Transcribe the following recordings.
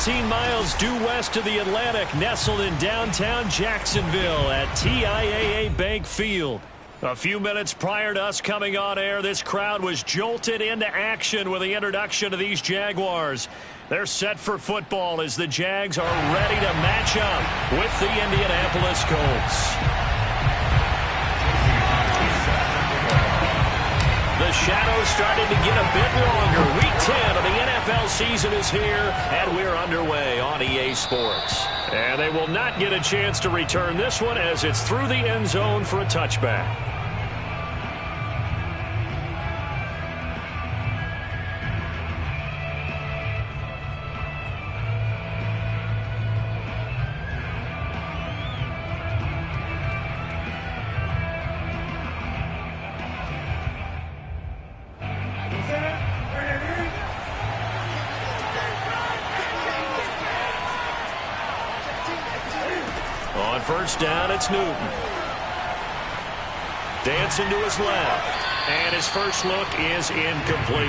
15 miles due west of the Atlantic, nestled in downtown Jacksonville at TIAA Bank Field. A few minutes prior to us coming on air, this crowd was jolted into action with the introduction of these Jaguars. They're set for football as the Jags are ready to match up with the Indianapolis Colts. The shadow's starting to get a bit longer. Week 10 of the NFL season is here, and we're underway on EA Sports. And they will not get a chance to return this one as it's through the end zone for a touchback. On first down, it's Newton. Dancing to his left. And his first look is incomplete.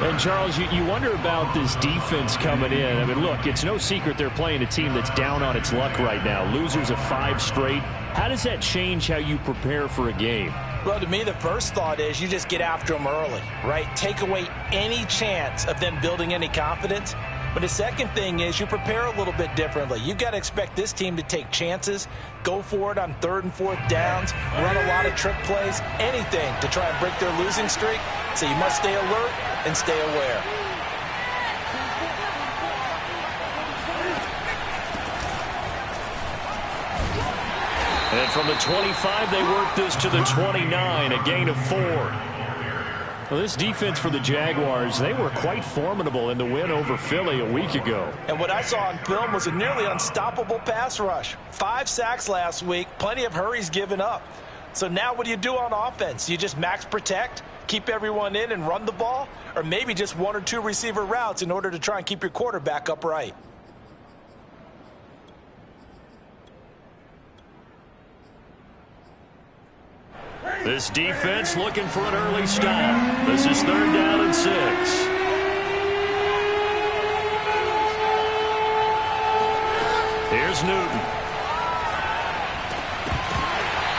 And, Charles, you wonder about this defense coming in. I mean, look, it's no secret they're playing a team that's down on its luck right now. Losers of 5 straight. How does that change how you prepare for a game? Well, to me, the first thought is you just get after them early, right? Take away any chance of them building any confidence. But the second thing is you prepare a little bit differently. You've got to expect this team to take chances, go for it on 3rd and 4th downs, run a lot of trick plays, anything to try and break their losing streak. So you must stay alert and stay aware. And from the 25, they work this to the 29, a gain of 4. Well, this defense for the Jaguars, they were quite formidable in the win over Philly a week ago. And what I saw on film was a nearly unstoppable pass rush. 5 sacks last week, plenty of hurries given up. So now what do you do on offense? You just max protect, keep everyone in and run the ball, or maybe just 1 or 2 receiver routes in order to try and keep your quarterback upright. This defense looking for an early stop. This is 3rd down and 6. Here's Newton.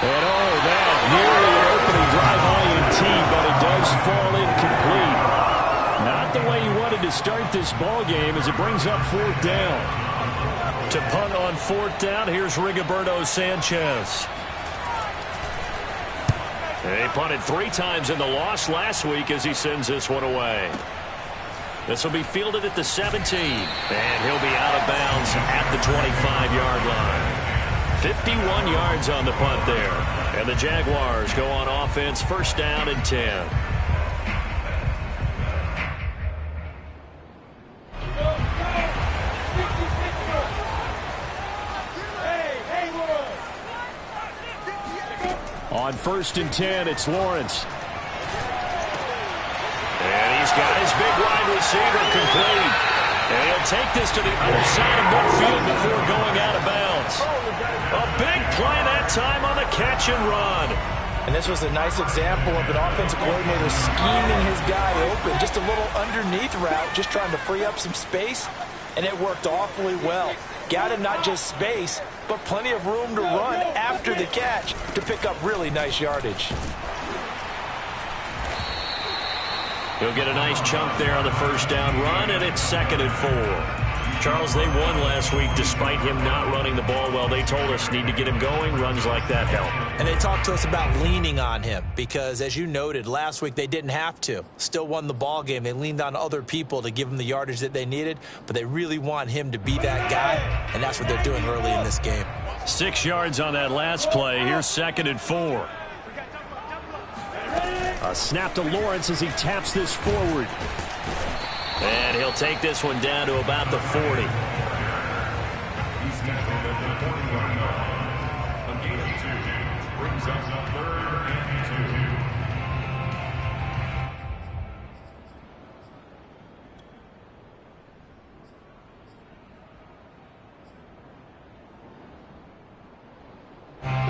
And that nearly an opening drive INT, but it does fall incomplete. Not the way you wanted to start this ball game as it brings up 4th down. To punt on 4th down, here's Rigoberto Sanchez. They punted 3 times in the loss last week as he sends this one away. This will be fielded at the 17. And he'll be out of bounds at the 25-yard line. 51 yards on the punt there. And the Jaguars go on offense, 1st down and 10. On 1st and 10, it's Lawrence. And he's got his big wide receiver complete. And he'll take this to the other side of midfield before going out of bounds. A big play that time on the catch and run. And this was a nice example of an offensive coordinator scheming his guy open. Just a little underneath route, just trying to free up some space. And it worked awfully well. Got him not just space, but plenty of room to run after the catch to pick up really nice yardage. He'll get a nice chunk there on the 1st down run, and it's 2nd and 4. Charles, they won last week despite him not running the ball well. They told us need to get him going. Runs like that help. And they talked to us about leaning on him because, as you noted, last week they didn't have to. Still won the ball game. They leaned on other people to give them the yardage that they needed, but they really want him to be that guy, and that's what they're doing early in this game. 6 yards on that last play. Here's 2nd and 4. A snap to Lawrence as he taps this forward. And he'll take this one down to about the 40.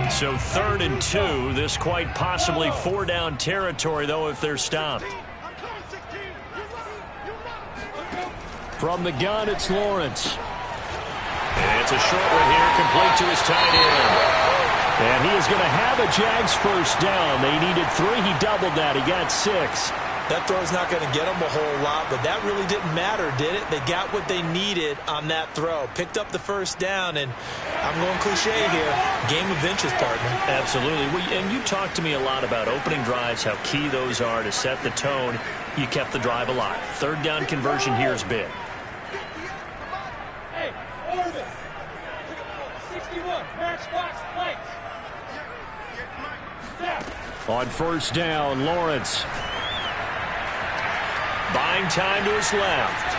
So 3rd and 2. This quite possibly 4-down territory, though, if they're stopped. From the gun, it's Lawrence. And it's a short one here, complete to his tight end. And he is going to have a Jags first down. They needed 3. He doubled that. He got 6. That throw's not going to get them a whole lot, but that really didn't matter, did it? They got what they needed on that throw. Picked up the first down, and I'm going cliche here. Game of inches, partner. Absolutely. And you talked to me a lot about opening drives, how key those are to set the tone. You kept the drive alive. Third down conversion here is big. Hey, Orvis. 61, matchbox lights. On first down, Lawrence. Buying time to his left.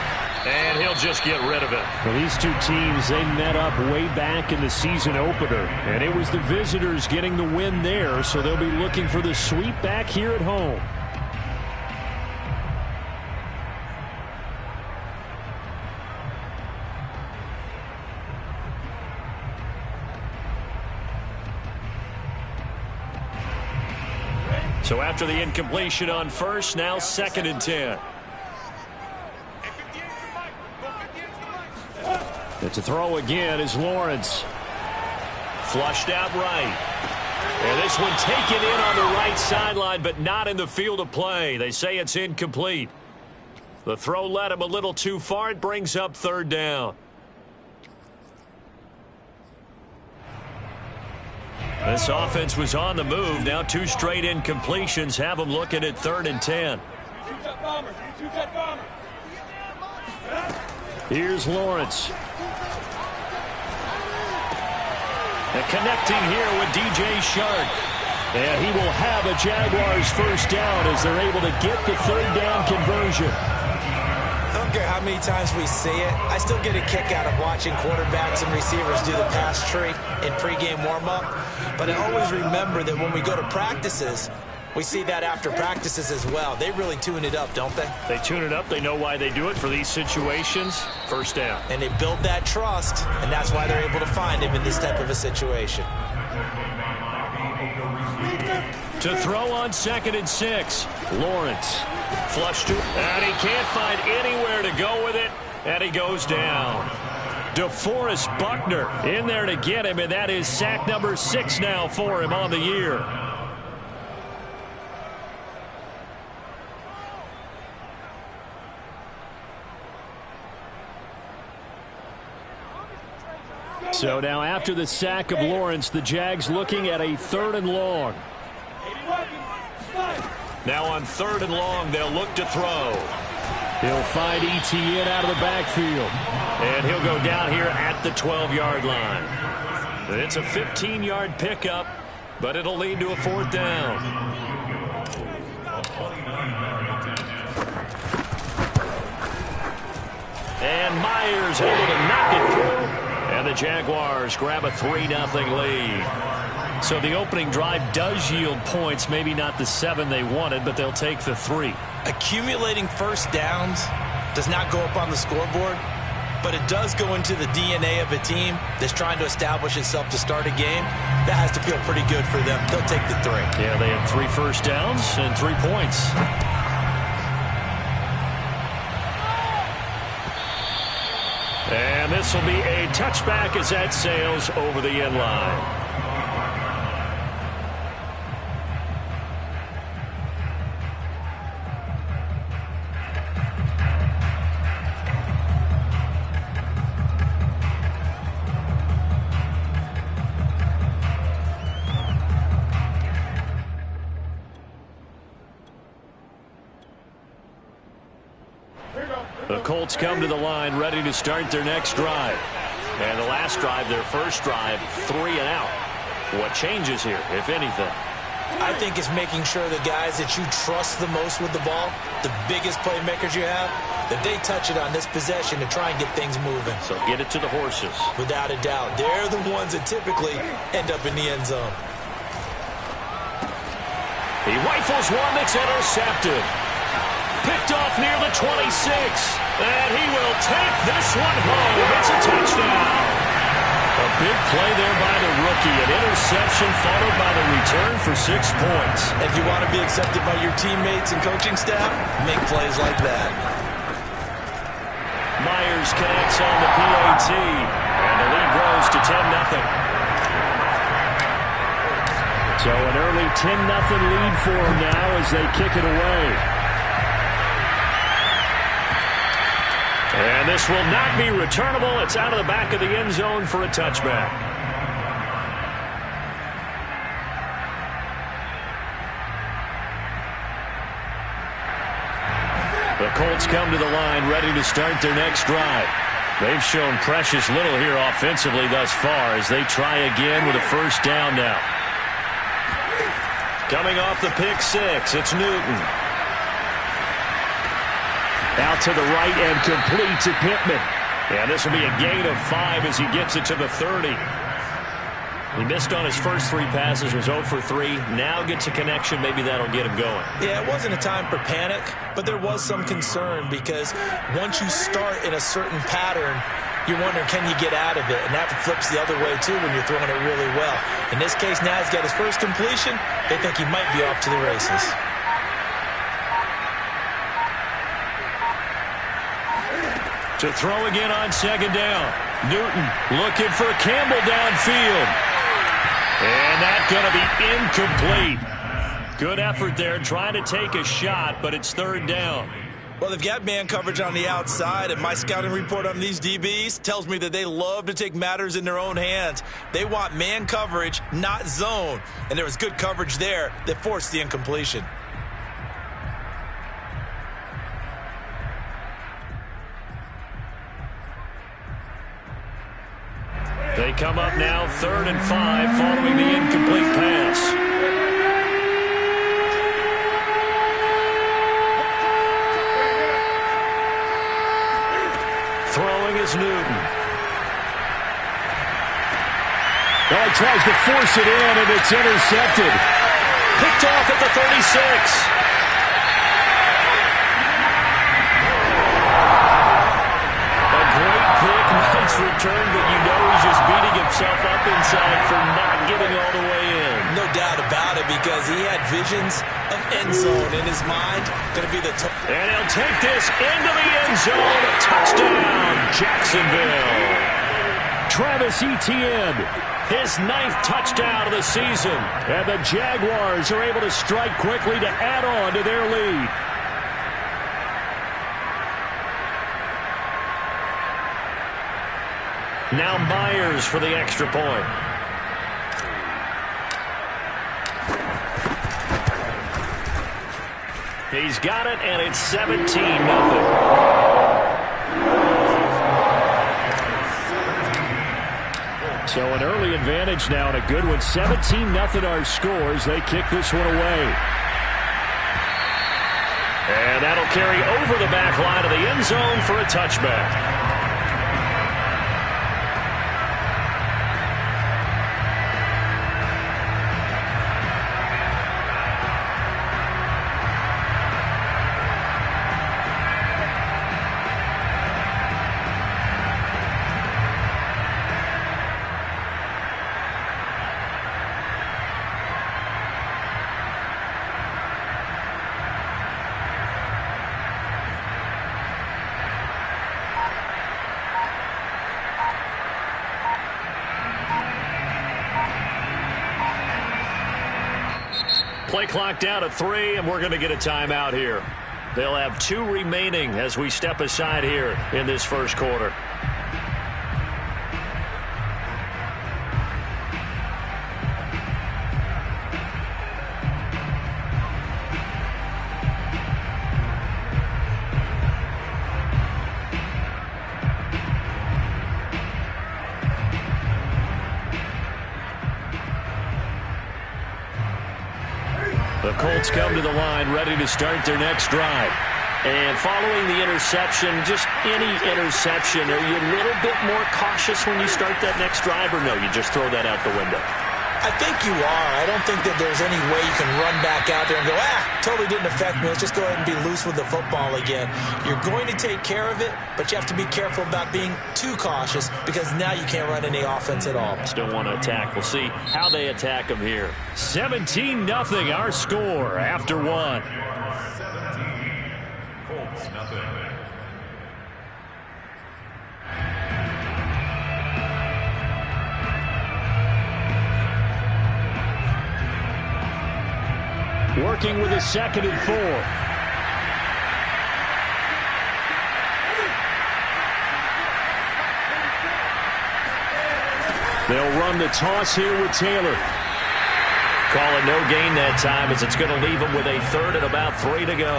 And he'll just get rid of it. Well, these two teams, they met up way back in the season opener. And it was the visitors getting the win there, so they'll be looking for the sweep back here at home. So after the incompletion on first, now 2nd and 10. And to throw again is Lawrence. Flushed out right. And this one taken in on the right sideline, but not in the field of play. They say it's incomplete. The throw led him a little too far. It brings up 3rd down. This offense was on the move. Now 2 straight incompletions have them looking at 3rd and 10. Here's Lawrence. And connecting here with DJ Shark. And he will have a Jaguars first down as they're able to get the 3rd down conversion. I don't care how many times we see it. I still get a kick out of watching quarterbacks and receivers do the pass tree in pregame warm-up. But I always remember that when we go to practices, we see that after practices as well. They really tune it up, don't they? They tune it up. They know why they do it for these situations. First down. And they build that trust, and that's why they're able to find him in this type of a situation. To throw on 2nd and 6. Lawrence. Flush to, and he can't find anywhere to go with it, and he goes down. DeForest Buckner in there to get him, and that is sack number 6 now for him on the year. So now after the sack of Lawrence, the Jags looking at a 3rd and long. Now on 3rd and long, they'll look to throw. He'll find ETN out of the backfield. And he'll go down here at the 12-yard line. It's a 15-yard pickup, but it'll lead to a 4th down. And Myers able to knock it through. And the Jaguars grab a 3-0 lead. So the opening drive does yield points, maybe not the 7 they wanted, but they'll take the 3. Accumulating first downs does not go up on the scoreboard, but it does go into the DNA of a team that's trying to establish itself to start a game. That has to feel pretty good for them. They'll take the 3. Yeah, they had 3 first downs and 3 points. And this will be a touchback as that sails over the end line. The Colts come to the line ready to start their next drive. And the last drive, their first drive, 3 and out. What changes here, if anything? I think it's making sure the guys that you trust the most with the ball, the biggest playmakers you have, that they touch it on this possession to try and get things moving. So get it to the horses. Without a doubt. They're the ones that typically end up in the end zone. He rifles one that's intercepted. Picked off near the 26. And he will take this one home. It's a touchdown. A big play there by the rookie. An interception followed by the return for 6 points. If you want to be accepted by your teammates and coaching staff, make plays like that. Myers connects on the PAT, and the lead grows to 10-0. So an early 10-0 lead for them now as they kick it away. And this will not be returnable. It's out of the back of the end zone for a touchback. The Colts come to the line ready to start their next drive. They've shown precious little here offensively thus far as they try again with a first down now. Coming off the pick six, it's Newton. Out to the right and complete to Pittman. And this will be a gain of 5 as he gets it to the 30. He missed on his first 3 passes, was 0 for 3. Now gets a connection. Maybe that'll get him going. Yeah, it wasn't a time for panic, but there was some concern because once you start in a certain pattern, you're wondering, can you get out of it? And that flips the other way, too, when you're throwing it really well. In this case, now he's got his first completion. They think he might be off to the races. To throw again on second down. Newton looking for Campbell downfield. And that's going to be incomplete. Good effort there trying to take a shot, but it's third down. Well, they've got man coverage on the outside, and my scouting report on these DBs tells me that they love to take matters in their own hands. They want man coverage, not zone. And there was good coverage there that forced the incompletion. They come up now 3rd and 5 following the incomplete pass. Throwing is Newton. Oh, he tries to force it in, and it's intercepted. Picked off at the 36. Return, but you know he's just beating himself up inside for not getting all the way in. No doubt about it, because he had visions of end zone in his mind. Going to be the and he'll take this into the end zone. Touchdown, Jacksonville. Travis Etienne, his 9th touchdown of the season. And the Jaguars are able to strike quickly to add on to their lead. Now Myers for the extra point. He's got it, and it's 17-0. So an early advantage now, and a good one. 17-0 our scores. They kick this one away. And that'll carry over the back line of the end zone for a touchback. Play clock down to 3, and we're going to get a timeout here. They'll have 2 remaining as we step aside here in this first quarter. The Colts come to the line ready to start their next drive. And following the interception, just any interception, are you a little bit more cautious when you start that next drive, or no, you just throw that out the window? I think you are. I don't think that there's any way you can run back out there and go, totally didn't affect me. Let's just go ahead and be loose with the football again. You're going to take care of it, but you have to be careful about being too cautious because now you can't run any offense at all. Still want to attack. We'll see how they attack them here. 17-0 our score after 1. Working with a 2nd and 4. They'll run the toss here with Taylor. Call it no gain that time as it's going to leave him with a 3rd and about 3 to go.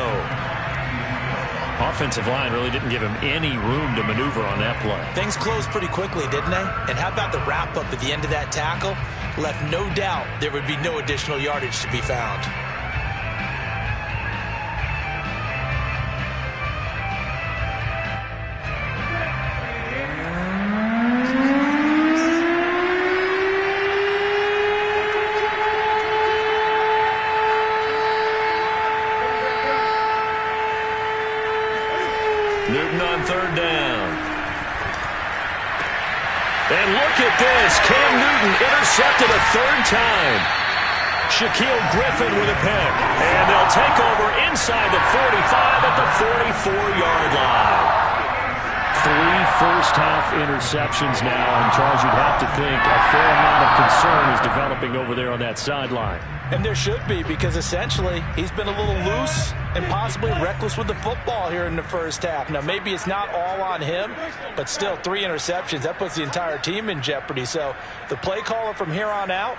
Offensive line really didn't give him any room to maneuver on that play. Things closed pretty quickly, didn't they? And how about the wrap-up at the end of that tackle? Left no doubt there would be no additional yardage to be found. Newton on 3rd down. And look at this. Cam Newton intercepted a 3rd time. Shaquille Griffin with a pick. And they'll take over inside the 45 at the 44-yard line. 3 first-half interceptions now. And, Charles, you'd have to think a fair amount of concern is developing over there on that sideline. And there should be, because essentially he's been a little loose and possibly reckless with the football here in the first half. Now, maybe it's not all on him, but still 3 interceptions. That puts the entire team in jeopardy. So the play caller from here on out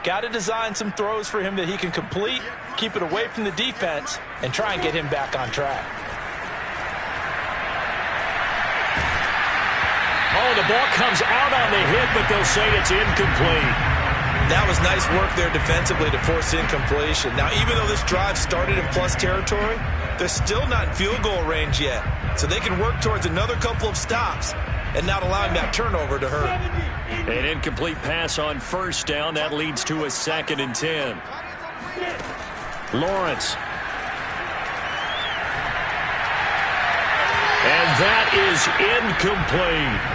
got to design some throws for him that he can complete, keep it away from the defense, and try and get him back on track. Oh, the ball comes out on the hit, but they'll say it's incomplete. That was nice work there defensively to force incompletion. Now, even though this drive started in plus territory, they're still not in field goal range yet. So they can work towards another couple of stops and not allowing that turnover to hurt. An incomplete pass on 1st down. That leads to a 2nd and 10. Lawrence. And that is incomplete.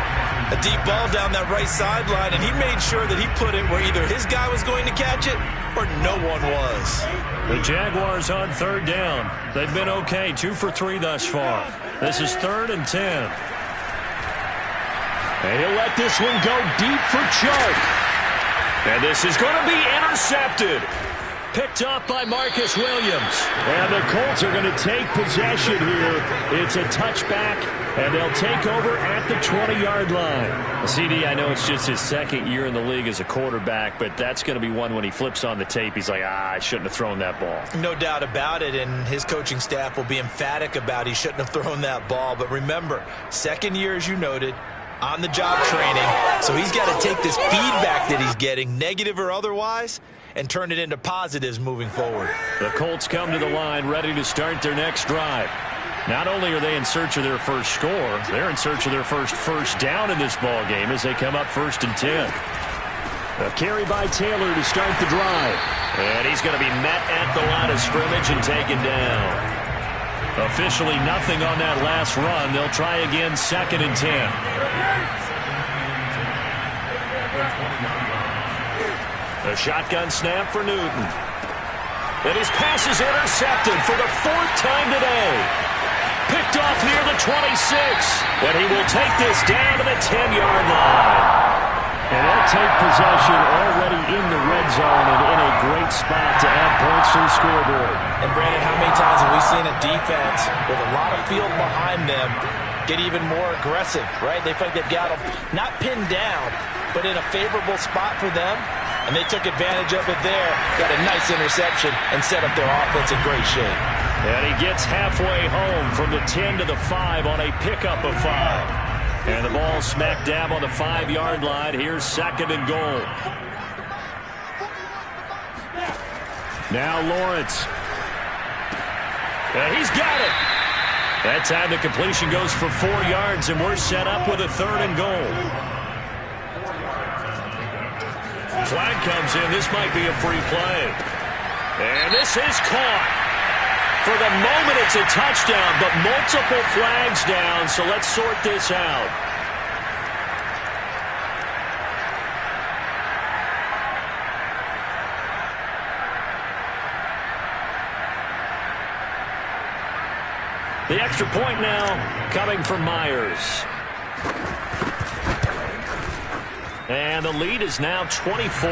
A deep ball down that right sideline, and he made sure that he put it where either his guy was going to catch it or no one was. The Jaguars on 3rd down. They've been okay, 2 for 3 thus far. This is 3rd and 10. And he'll let this one go deep for Chark. And this is going to be intercepted. Picked up by Marcus Williams. And the Colts are going to take possession here. It's a touchback, and they'll take over at the 20-yard line. CD, I know it's just his 2nd year in the league as a quarterback, but that's going to be one when he flips on the tape. He's like, I shouldn't have thrown that ball. No doubt about it, and his coaching staff will be emphatic about he shouldn't have thrown that ball. But remember, 2nd year, as you noted, on-the-job training. So he's got to take this feedback that he's getting, negative or otherwise, and turn it into positives moving forward. The Colts come to the line ready to start their next drive. Not only are they in search of their first score, they're in search of their first down in this ball game as they come up 1st and 10. A carry by Taylor to start the drive. And he's going to be met at the line of scrimmage and taken down. Officially nothing on that last run. They'll try again 2nd and 10. A shotgun snap for Newton. And his pass is intercepted for the 4th time today. Picked off near the 26. And he will take this down to the 10-yard line. And they'll take possession already in the red zone and in a great spot to add points to the scoreboard. And Brandon, how many times have we seen a defense with a lot of field behind them get even more aggressive, right? They feel like they've got them not pinned down, but in a favorable spot for them. And they took advantage of it there, got a nice interception, and set up their offense in great shape. And he gets halfway home from the 10 to the 5 on a pickup of 5. And the ball smack dab on the 5-yard line. Here's 2nd and goal. Now Lawrence. And he's got it. That time the completion goes for 4 yards, and we're set up with a 3rd and goal. Flag comes in. This might be a free play. And this is caught. For the moment, it's a touchdown, but multiple flags down, so let's sort this out. The extra point now coming from Myers. And the lead is now 24.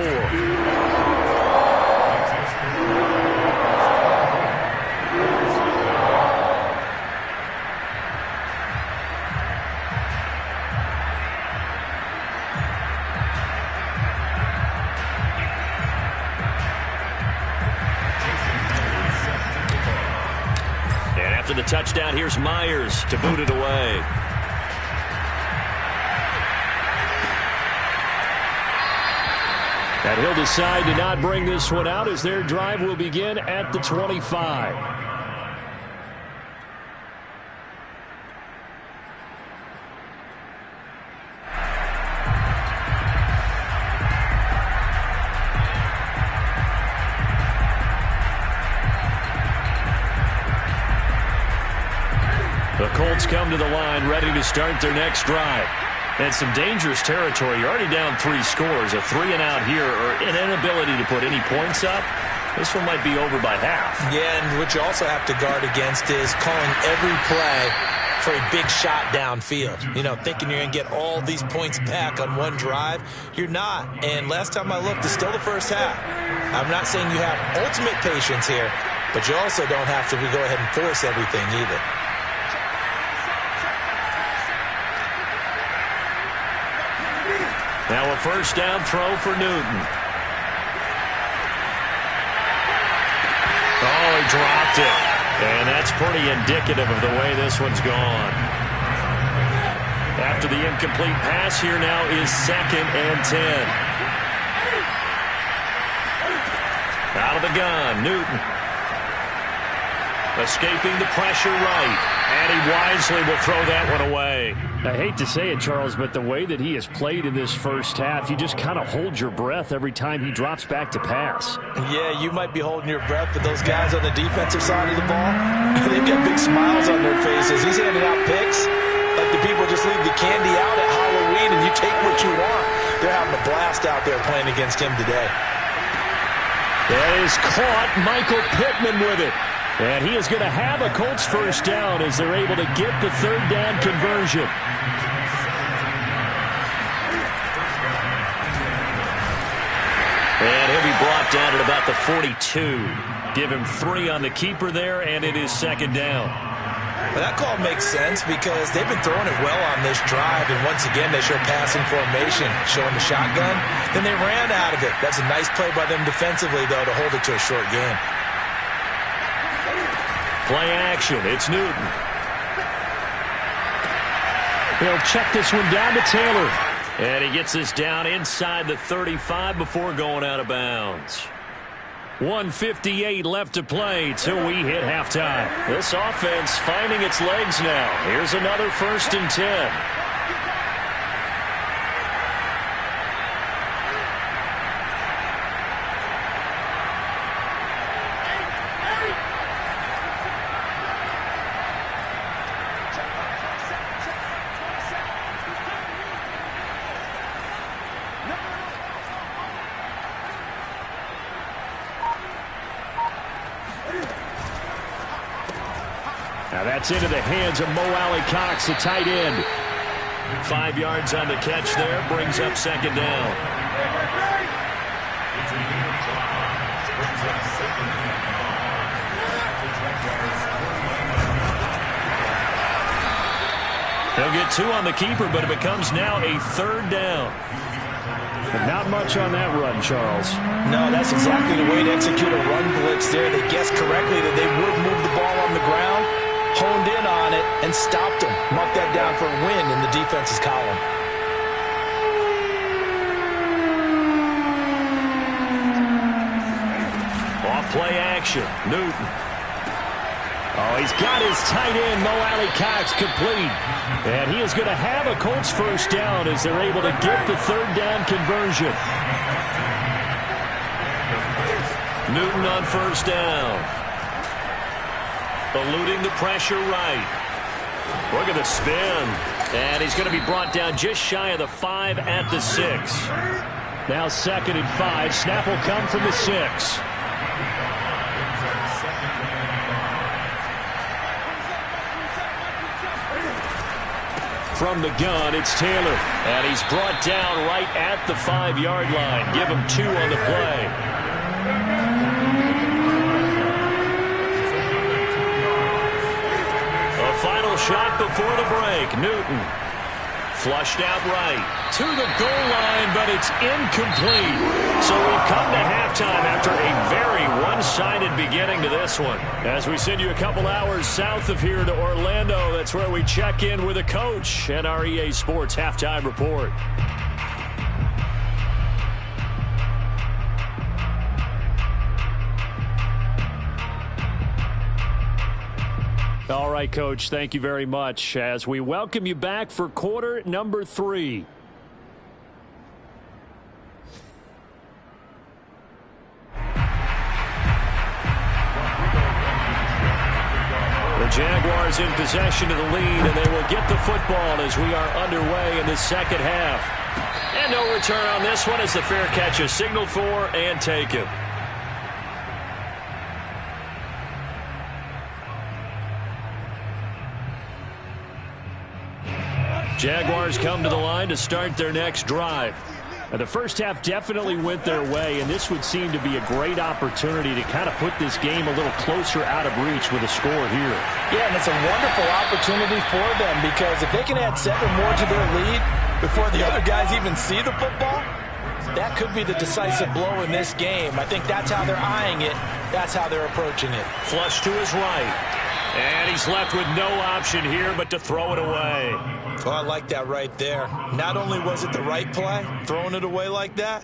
And after the touchdown, here's Myers to boot it away. And he'll decide to not bring this one out as their drive will begin at the 25. The Colts come to the line ready to start their next drive. And some dangerous territory. You're already down 3 scores. A 3-and-out here, or an inability to put any points up. This one might be over by half. Yeah, and what you also have to guard against is calling every play for a big shot downfield. You know, thinking you're going to get all these points back on one drive. You're not. And last time I looked, it's still the first half. I'm not saying you have ultimate patience here, but you also don't have to go ahead and force everything either. Now a first down throw for Newton. Oh, he dropped it. And that's pretty indicative of the way this one's gone. After the incomplete pass, here now is 2nd and 10. Out of the gun, Newton. Escaping the pressure right. And he wisely will throw that one away. I hate to say it, Charles, but the way that he has played in this first half, you just kind of hold your breath every time he drops back to pass. Yeah, you might be holding your breath, but those guys on the defensive side of the ball, they've got big smiles on their faces. He's handing out picks like the people just leave the candy out at Halloween and you take what you want. They're having a blast out there playing against him today. That is caught. Michael Pittman with it. And he is going to have a Colts first down as they're able to get the 3rd down conversion. And he'll be brought down at about the 42. Give him 3 on the keeper there, and it is 2nd down. Well, that call makes sense because they've been throwing it well on this drive, and once again they show passing formation, showing the shotgun. Then they ran out of it. That's a nice play by them defensively, though, to hold it to a short game. Play action. It's Newton. He'll check this one down to Taylor. And he gets this down inside the 35 before going out of bounds. 1:58 left to play till we hit halftime. This offense finding its legs now. Here's another 1st and 10. Now that's into the hands of Mo Alley-Cox, the tight end. 5 yards on the catch there, brings up 2nd down. He'll get 2 on the keeper, but it becomes now a 3rd down. But not much on that run, Charles. No, that's exactly the way to execute a run blitz there. They guessed correctly that they would move the ball on the ground, honed in on it, and stopped them. Mark that down for a win in the defense's column. Off play action, Newton. Oh, he's got his tight end, Mo Alley-Cox, complete. And he is going to have a Colts first down as they're able to get the 3rd down conversion. Newton on first down. Eluding the pressure right. Look at the spin. And he's going to be brought down just shy of the 5 at the 6. Now 2nd and 5. Snap will come from the 6. From the gun, it's Taylor. And he's brought down right at the 5-yard line. Give him 2 on the play. shot before the break. Newton. Flushed out right to the goal line, but it's incomplete. So we've come to halftime after a very one-sided beginning to this one. As we send you a couple hours south of here to Orlando, that's where we check in with a coach at our EA Sports Halftime Report. All right, Coach, thank you very much as we welcome you back for quarter number 3. The Jaguars in possession of the lead, and they will get the football as we are underway in the second half. And no return on this one as the fair catch is signaled for and taken. Jaguars come to the line to start their next drive. Now, the first half definitely went their way, and this would seem to be a great opportunity to kind of put this game a little closer out of reach with a score here. Yeah, and it's a wonderful opportunity for them because if they can add 7 more to their lead before the other guys even see the football, that could be the decisive blow in this game. I think that's how they're eyeing it. That's how they're approaching it. Flush to his right. And he's left with no option here but to throw it away. Oh, I like that right there. Not only was it the right play, throwing it away like that,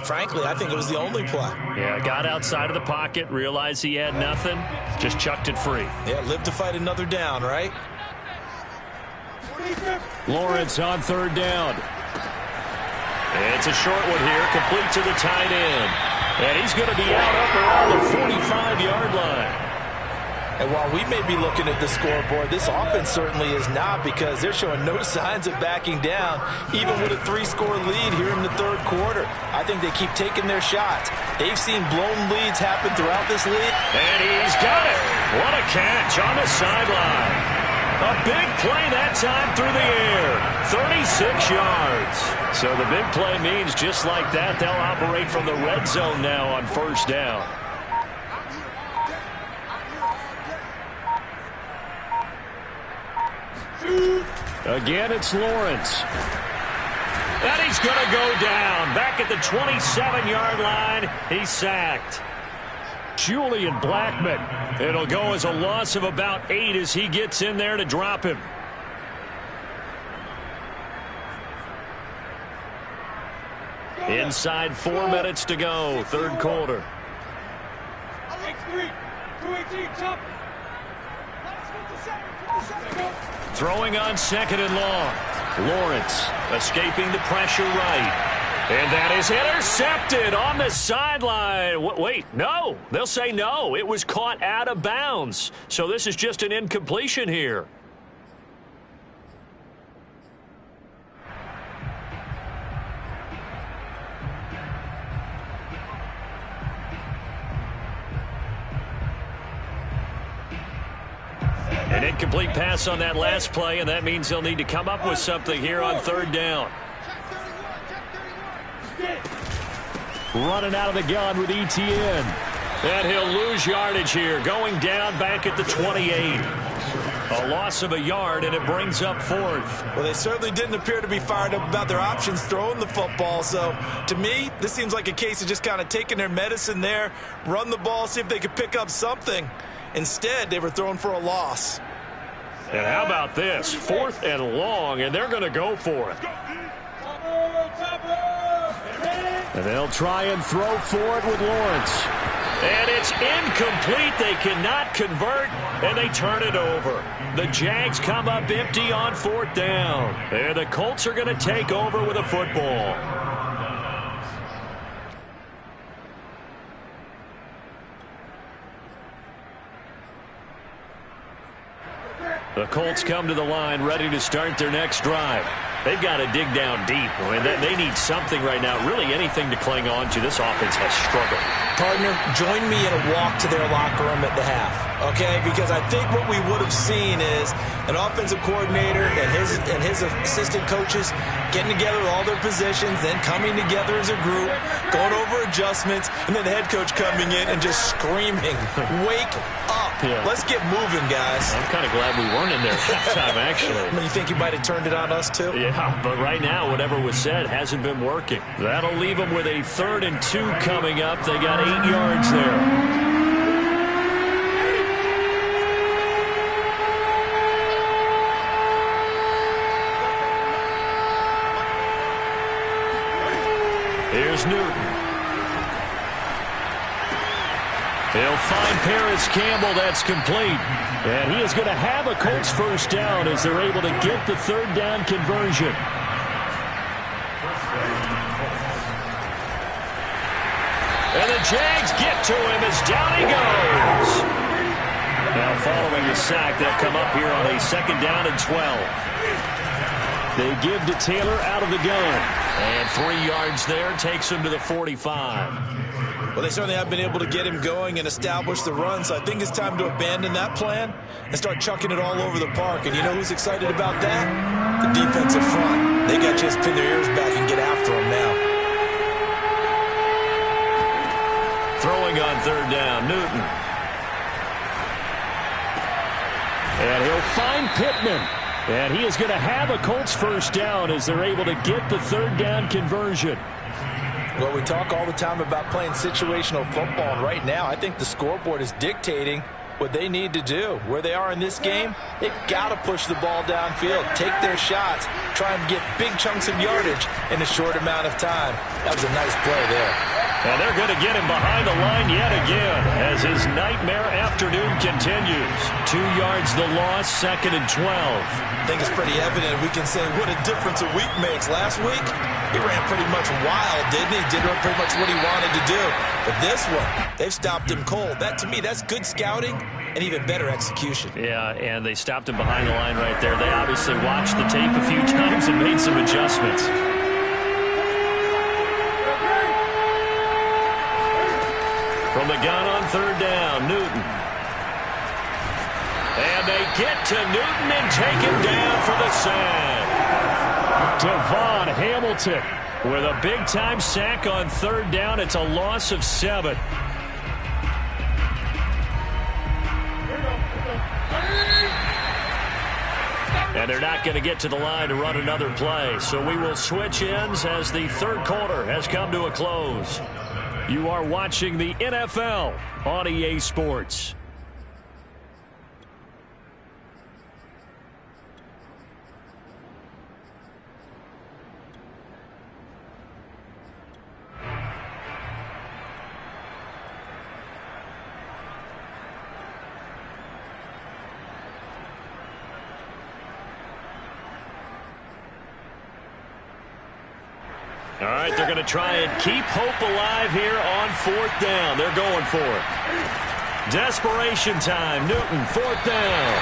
frankly, I think it was the only play. Yeah, got outside of the pocket, realized he had nothing, just chucked it free. Yeah, live to fight another down, right? Lawrence on third down. It's a short one here, complete to the tight end. And he's going to be out up around the 45-yard line. And while we may be looking at the scoreboard, this offense certainly is not because they're showing no signs of backing down, even with a 3-score lead here in the third quarter. I think they keep taking their shots. They've seen blown leads happen throughout this league. And he's got it. What a catch on the sideline. A big play that time through the air. 36 yards. So the big play means just like that, they'll operate from the red zone now on first down. Again, it's Lawrence. And he's going to go down. Back at the 27-yard line, he's sacked. Julian Blackman. It'll go as a loss of about 8 as he gets in there to drop him. Inside 4 minutes to go, third quarter. X3, 218, jump. Throwing on second and long. Lawrence escaping the pressure right. And that is intercepted on the sideline. Wait, no. They'll say no. It was caught out of bounds. So this is just an incompletion here. An incomplete pass on that last play, and that means they'll need to come up with something here on third down. Running out of the gun with ETN. And he'll lose yardage here, going down back at the 28. A loss of a yard, and it brings up fourth. Well, they certainly didn't appear to be fired up about their options throwing the football. So, to me, this seems like a case of just kind of taking their medicine there, run the ball, see if they could pick up something. Instead, they were throwing for a loss. And how about this? 4th and long, and they're going to go for it. And they'll try and throw for it with Lawrence. And it's incomplete. They cannot convert, and they turn it over. The Jags come up empty on 4th down. And the Colts are going to take over with a football. The Colts come to the line ready to start their next drive. They've got to dig down deep. I mean, they need something right now, really anything to cling on to. This offense has struggled. Partner, join me in a walk to their locker room at the half. okay? Because I think what we would have seen is an offensive coordinator and his assistant coaches getting together with all their positions, then coming together as a group, going over adjustments, and then the head coach coming in and just screaming, "Wake up. Yeah. Let's get moving, guys." I'm kind of glad we weren't in there at halftime, actually. You think you might have turned it on us, too? Yeah, but right now, whatever was said hasn't been working. That'll leave them with a 3rd and 2 coming up. They got 8 yards there. Here's Newton. He'll find Paris Campbell. That's complete. And he is going to have a Colts first down as they're able to get the 3rd down conversion. And the Jags get to him as down he goes. Now following the sack, they'll come up here on a 2nd down and 12. They give to Taylor out of the gun. And 3 yards there takes him to the 45. Well, they certainly have been able to get him going and establish the run, so I think it's time to abandon that plan and start chucking it all over the park. And you know who's excited about that? The defensive front. They got to just pin their ears back and get after him now. Throwing on 3rd down, Newton. And he'll find Pittman. And he is going to have a Colts first down as they're able to get the 3rd down conversion. Well, we talk all the time about playing situational football, and right now I think the scoreboard is dictating what they need to do. Where they are in this game, they've got to push the ball downfield, take their shots, try and get big chunks of yardage in a short amount of time. That was a nice play there. And they're going to get him behind the line yet again as his nightmare afternoon continues. 2 yards the loss, 2nd and 12. I think it's pretty evident we can say what a difference a week makes. Last week, he ran pretty much wild, didn't he? Did pretty much what he wanted to do. But this one, they've stopped him cold. That, to me, that's good scouting and even better execution. Yeah, and they stopped him behind the line right there. They obviously watched the tape a few times and made some adjustments. From the gun on 3rd down, Newton. And they get to Newton and take him down for the sack. Devon Hamilton with a big-time sack on 3rd down. It's a loss of 7. And they're not going to get to the line to run another play. So we will switch ends as the 3rd quarter has come to a close. You are watching the NFL on EA Sports. All right, they're going to try and keep hope alive here on 4th down. They're going for it. Desperation time. Newton, 4th down.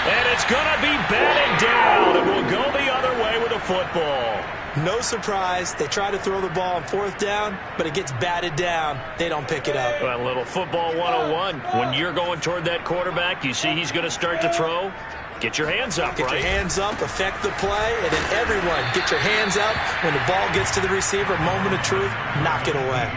And it's going to be batted down. And we'll go the other way with a football. No surprise. They try to throw the ball on 4th down, but it gets batted down. They don't pick it up. Well, a little football 101. When you're going toward that quarterback, you see he's going to start to throw. Get your hands up, Get your hands up, affect the play, and then everyone get your hands up. When the ball gets to the receiver, moment of truth, knock it away.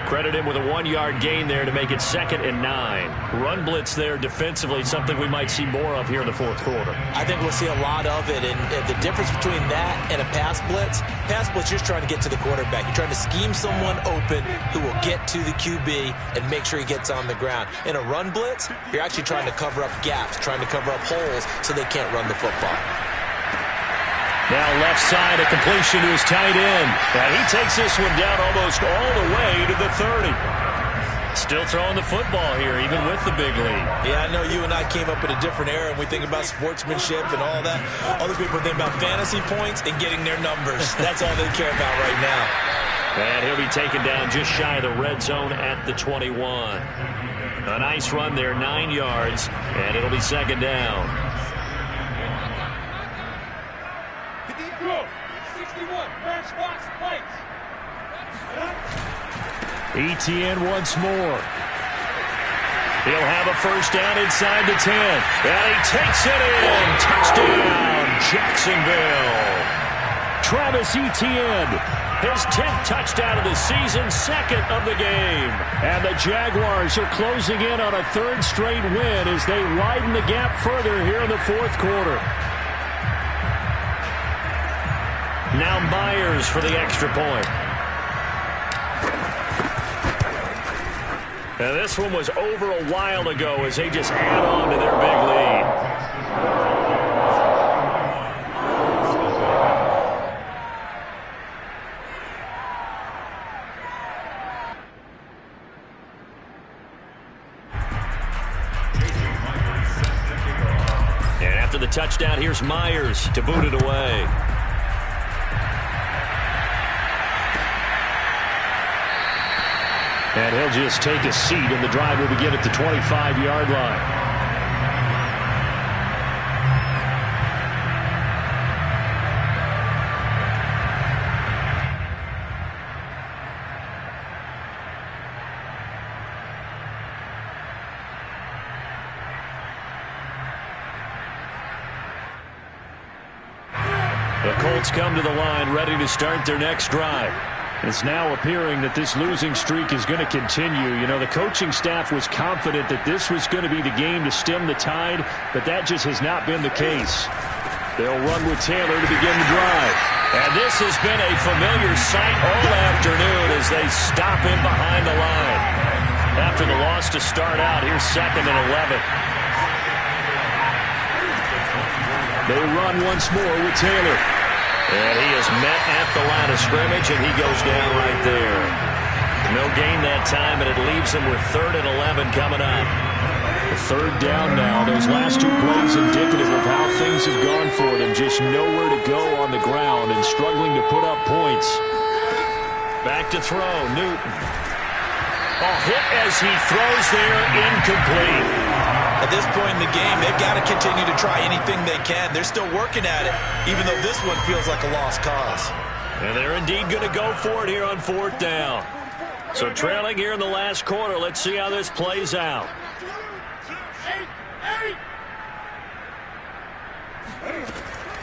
Credit him with a 1-yard gain there to make it 2nd and 9. Run blitz there defensively, something we might see more of here in the 4th quarter. I think we'll see a lot of it, and the difference between that and a pass blitz, you're just trying to get to the quarterback. You're trying to scheme someone open who will get to the QB and make sure he gets on the ground. In a run blitz, you're actually trying to cover up gaps, trying to cover up holes so they can't run the football. Now left side, a completion to his tight end. And he takes this one down almost all the way to the 30. Still throwing the football here, even with the big lead. Yeah, I know you and I came up in a different era, and we think about sportsmanship and all that. Other people think about fantasy points and getting their numbers. That's all they care about right now. And he'll be taken down just shy of the red zone at the 21. A nice run there, 9 yards, and it'll be 2nd down. 61, matchbox lights. ETN once more. He'll have a first down inside the 10. And he takes it in. Touchdown, Jacksonville. Travis Etienne, his 10th touchdown of the season, second of the game. And the Jaguars are closing in on a third straight win as they widen the gap further here in the fourth quarter. Now Myers for the extra point. And this one was over a while ago as they just add on to their big lead. And after the touchdown, here's Myers to boot it away. And he'll just take a seat, and the drive will begin at the 25-yard line. The Colts come to the line ready to start their next drive. It's now appearing that this losing streak is going to continue. You know, the coaching staff was confident that this was going to be the game to stem the tide, but that just has not been the case. They'll run with Taylor to begin the drive. And this has been a familiar sight all afternoon as they stop him behind the line. After the loss to start out, here's 2nd and 11. They run once more with Taylor. And he is met at the line of scrimmage, and he goes down right there. No gain that time, and it leaves him with 3rd and 11 coming up. The 3rd down now. Those last 2 plays indicative of how things have gone for them. Just nowhere to go on the ground and struggling to put up points. Back to throw, Newton. Hit as he throws there, incomplete. At this point in the game, they've got to continue to try anything they can. They're still working at it, even though this one feels like a lost cause. And they're indeed going to go for it here on 4th down. So trailing here in the last quarter, let's see how this plays out.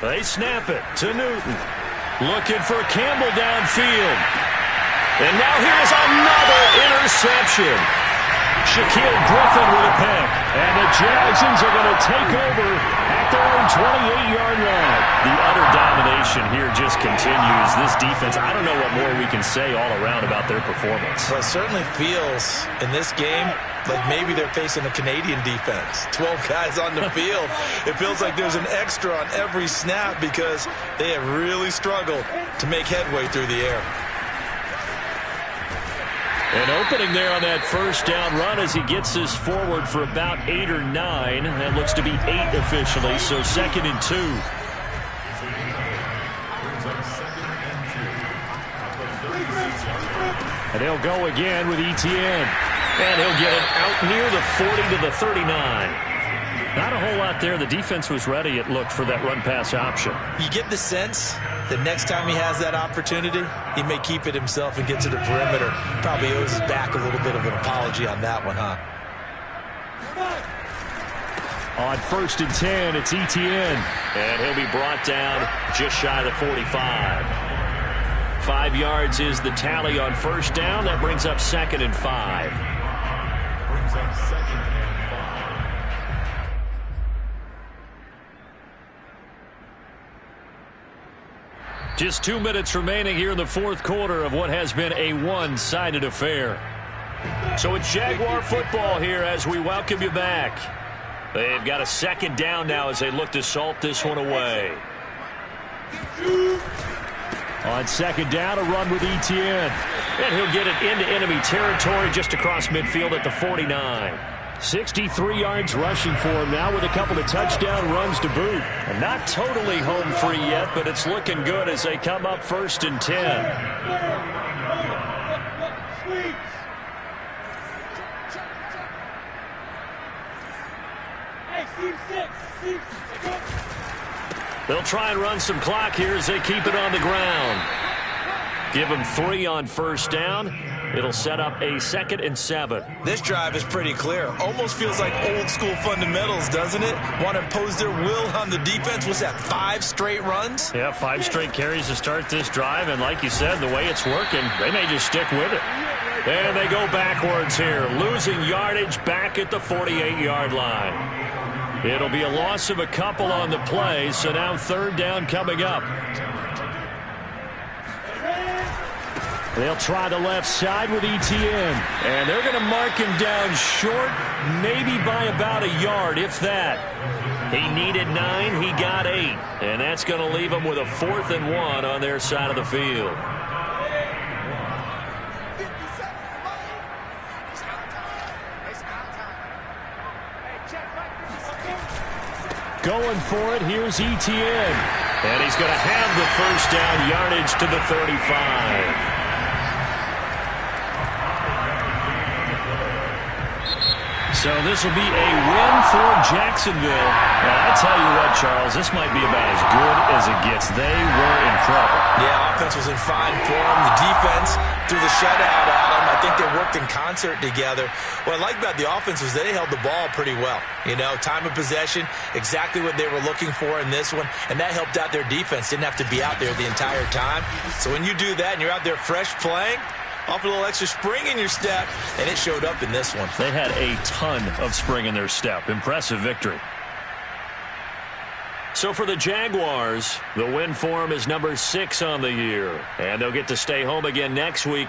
They snap it to Newton. Looking for Campbell downfield. And now here's another interception. Shaquille Griffin with a pick. And the Jagsons are going to take over at their own 28-yard line. The utter domination here just continues. This defense, I don't know what more we can say all around about their performance. Well, it certainly feels in this game like maybe they're facing a Canadian defense. 12 guys on the field. It feels like there's an extra on every snap because they have really struggled to make headway through the air. An opening there on that first down run as he gets this forward for about 8 or 9. That looks to be 8 officially, so 2nd and 2. And he'll go again with Etienne. And he'll get it out near the 40 to the 39. Not a whole lot there. The defense was ready, it looked, for that run-pass option. You get the sense that next time he has that opportunity, he may keep it himself and get to the perimeter. Probably owes his back a little bit of an apology on that one, huh? On 1st and 10, it's Etienne. And he'll be brought down just shy of the 45. 5 yards is the tally on first down. That brings up 2nd and 5. Just 2 minutes remaining here in the fourth quarter of what has been a one-sided affair. So it's Jaguar football here as we welcome you back. They've got a 2nd down now as they look to salt this one away. On 2nd down, a run with Etienne. And he'll get it into enemy territory just across midfield at the 49. 63 yards rushing for him now with a couple of touchdown runs to boot. And not totally home free yet, but it's looking good as they come up 1st and 10. They'll try and run some clock here as they keep it on the ground. Give them 3 on first down. It'll set up a 2nd and 7. This drive is pretty clear. Almost feels like old school fundamentals, doesn't it? Want to impose their will on the defense. What's that, 5 straight runs? Yeah, 5 straight carries to start this drive. And like you said, the way it's working, they may just stick with it. And they go backwards here, losing yardage back at the 48-yard line. It'll be a loss of a couple on the play, so now 3rd down coming up. They'll try the left side with Etienne. And they're going to mark him down short, maybe by about a yard, if that. He needed 9, he got 8. And that's going to leave him with a 4th and 1 on their side of the field. Going for it, here's Etienne. And he's going to have the first down, yardage to the 35. So this will be a win for Jacksonville. Now, I tell you what, Charles, this might be about as good as it gets. They were incredible. Yeah, offense was in fine form. The defense threw the shutout at them. I think they worked in concert together. What I like about the offense was they held the ball pretty well. You know, time of possession, exactly what they were looking for in this one, and that helped out their defense. Didn't have to be out there the entire time. So when you do that and you're out there fresh playing, off a little extra spring in your step, and it showed up in this one. They had a ton of spring in their step. Impressive victory. So for the Jaguars, the win for them is number 6 on the year. And they'll get to stay home again next week